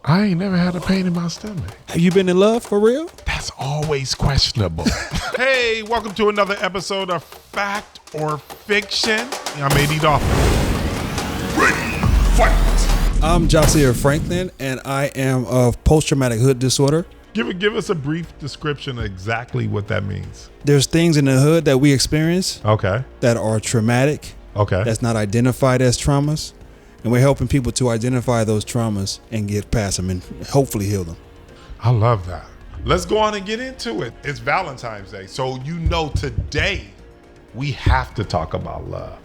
I ain't never had a pain in my stomach. Have you been in love for real? That's always questionable. Hey, welcome to another episode of Fact or Fiction. I'm AD Dolphin. Ready, fight! I'm Josiah Franklin, and I am of post-traumatic hood disorder. Give us a brief description of exactly what that means. There's things in the hood that we experience Okay. that are traumatic, Okay. that's not identified as traumas, and we're helping people to identify those traumas and get past them and hopefully heal them. I love that. Let's go on and get into it. It's Valentine's Day, so you know today we have to talk about love.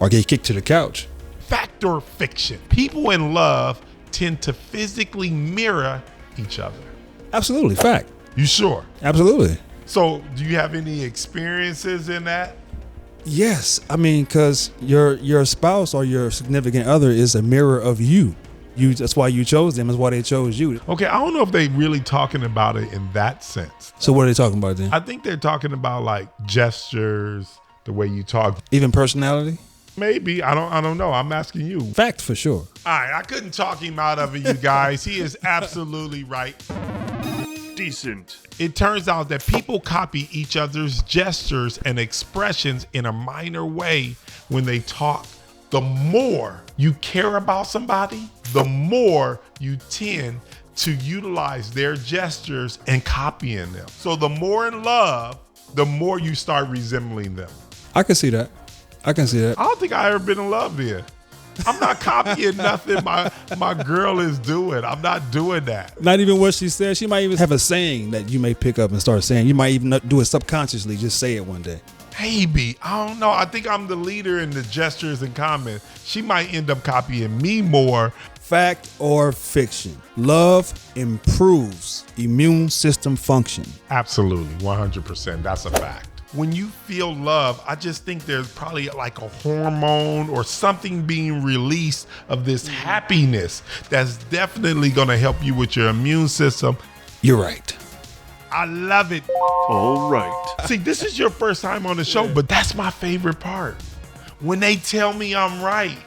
Or get kicked to the couch. Fact or fiction? People in love tend to physically mirror each other. Absolutely, fact. You sure? Absolutely. So do you have any experiences in that? Yes, I mean, because your spouse or your significant other is a mirror of you. That's why you chose them. That's why they chose you. Okay, I don't know if they really talking about it in that sense. So what are they talking about then? I think they're talking about like gestures, the way you talk. Even personality? Maybe. I don't know. I'm asking you. Fact for sure. All right, I couldn't talk him out of it, you guys. He is absolutely right. Decent. It turns out that people copy each other's gestures and expressions in a minor way when they talk. The more you care about somebody, the more you tend to utilize their gestures and copying them. So the more in love, the more you start resembling them. I can see that. I can see that. I don't think I ever been in love then. I'm not copying nothing my girl is doing. I'm not doing that. Not even what she said. She might even have a saying that you may pick up and start saying. You might even not do it subconsciously. Just say it one day. Maybe. I don't know. I think I'm the leader in the gestures and comments. She might end up copying me more. Fact or fiction? Love improves immune system function. Absolutely. 100%. That's a fact. When you feel love, I just think there's probably like a hormone or something being released of this happiness that's definitely going to help you with your immune system. You're right. I love it. All right. See, this is your first time on the show, but that's my favorite part. When they tell me I'm right.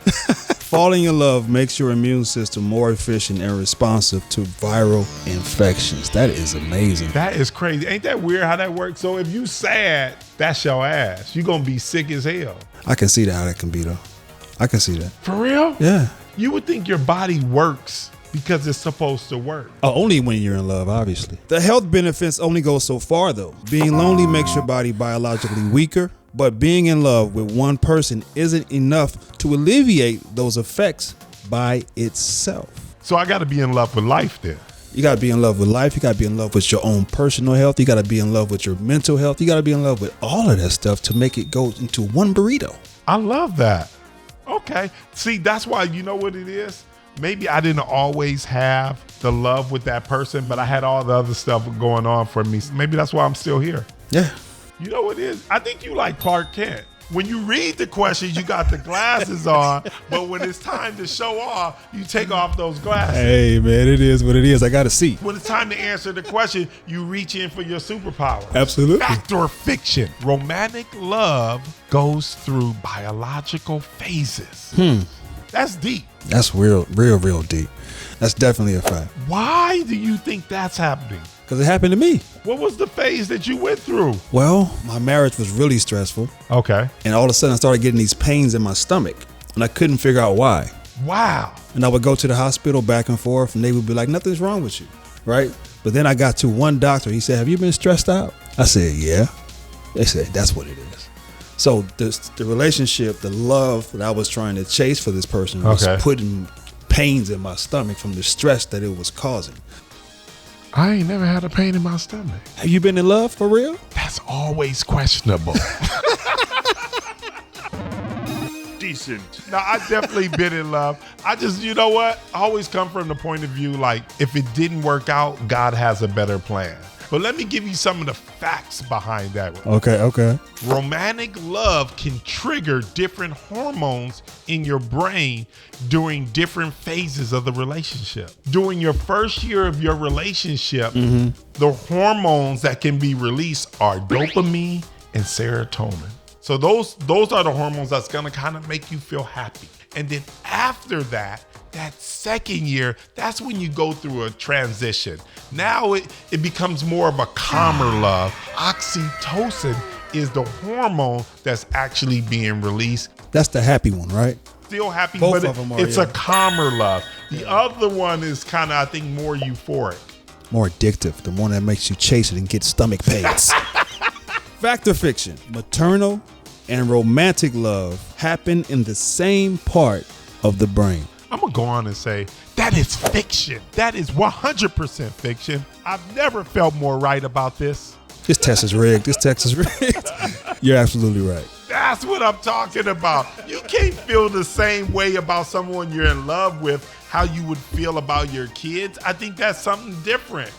Falling in love makes your immune system more efficient and responsive to viral infections. That is amazing. That is crazy. Ain't that weird how that works? So if you sad, that's your ass. You're going to be sick as hell. I can see that how that can be though. I can see that. For real? Yeah. You would think your body works because it's supposed to work. Only when you're in love, obviously. The health benefits only go so far though. Being lonely makes your body biologically weaker, but being in love with one person isn't enough to alleviate those effects by itself. So I got to be in love with life then. You got to be in love with life. You got to be in love with your own personal health. You got to be in love with your mental health. You got to be in love with all of that stuff to make it go into one burrito. I love that. Okay. See, that's why, you know what it is? Maybe I didn't always have the love with that person, but I had all the other stuff going on for me. Maybe that's why I'm still here. Yeah. You know what it is? I think you like Clark Kent. When you read the questions, you got the glasses on, but when it's time to show off, you take off those glasses. Hey, man, it is what it is. I got to see. When it's time to answer the question, you reach in for your superpower. Absolutely. Fact or fiction? Romantic love goes through biological phases. That's deep. That's real deep. That's definitely a fact. Why do you think that's happening? Because it happened to me. What was the phase that you went through? Well, my marriage was really stressful. Okay. And all of a sudden I started getting these pains in my stomach and I couldn't figure out why. Wow. And I would go to the hospital back and forth and they would be like, nothing's wrong with you, right? But then I got to one doctor. He said, have you been stressed out? I said, yeah. They said, that's what it is. So the relationship, the love that I was trying to chase for this person was putting pains in my stomach from the stress that it was causing. I ain't never had a pain in my stomach. Have you been in love for real? That's always questionable. Decent. No, I've definitely been in love. I just, you know what? I always come from the point of view, like, if it didn't work out, God has a better plan. But let me give you some of the facts behind that. Okay. Romantic love can trigger different hormones in your brain during different phases of the relationship. During your first year of your relationship, the hormones that can be released are dopamine and serotonin. So those are the hormones that's gonna kind of make you feel happy. And then after that, that second year, that's when you go through a transition. Now it becomes more of a calmer love. Oxytocin is the hormone that's actually being released. That's the happy one, right? Still happy, Both but of them are, it's yeah. a calmer love. The other one is kind of, I think, more euphoric. More addictive, the one that makes you chase it and get stomach pains. Fact or fiction? Maternal and romantic love happen in the same part of the brain. I'm going to go on and say that is fiction. That is 100% fiction. I've never felt more right about this. This test is rigged. This text is rigged. You're absolutely right. That's what I'm talking about. You can't feel the same way about someone you're in love with how you would feel about your kids. I think that's something different.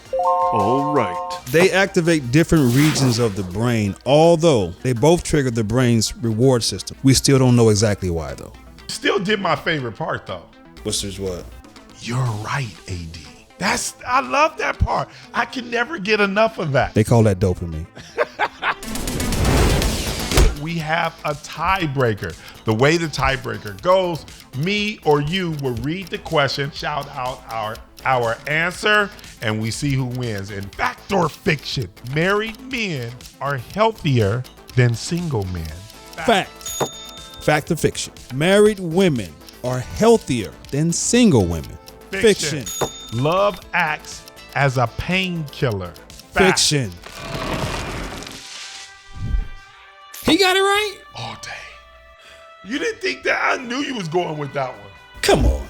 All right. They activate different regions of the brain, although they both trigger the brain's reward system. We still don't know exactly why, though. Still did my favorite part, though. Which is what? You're right, AD. I love that part. I can never get enough of that. They call that dopamine. We have a tiebreaker. The way the tiebreaker goes, me or you will read the question, shout out our answer, and we see who wins. In fact or fiction, married men are healthier than single men. Fact. Fact or fiction? Married women are healthier than single women. Fiction. Love acts as a painkiller. Fact. Fiction. He got it right? Oh, dang. You didn't think that? I knew you was going with that one. Come on.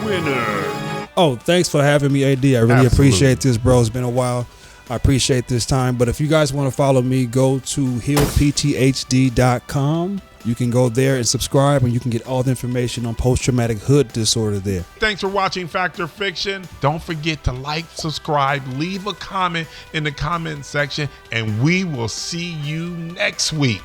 Winner. Oh, thanks for having me, AD. I really Absolutely. appreciate this, bro. It's been a while. I appreciate this time. But if you guys want to follow me, go to healpthd.com. You can go there and subscribe, and you can get all the information on post-traumatic hood disorder there. Thanks for watching Fact or Fiction. Don't forget to like, subscribe, leave a comment in the comment section, and we will see you next week.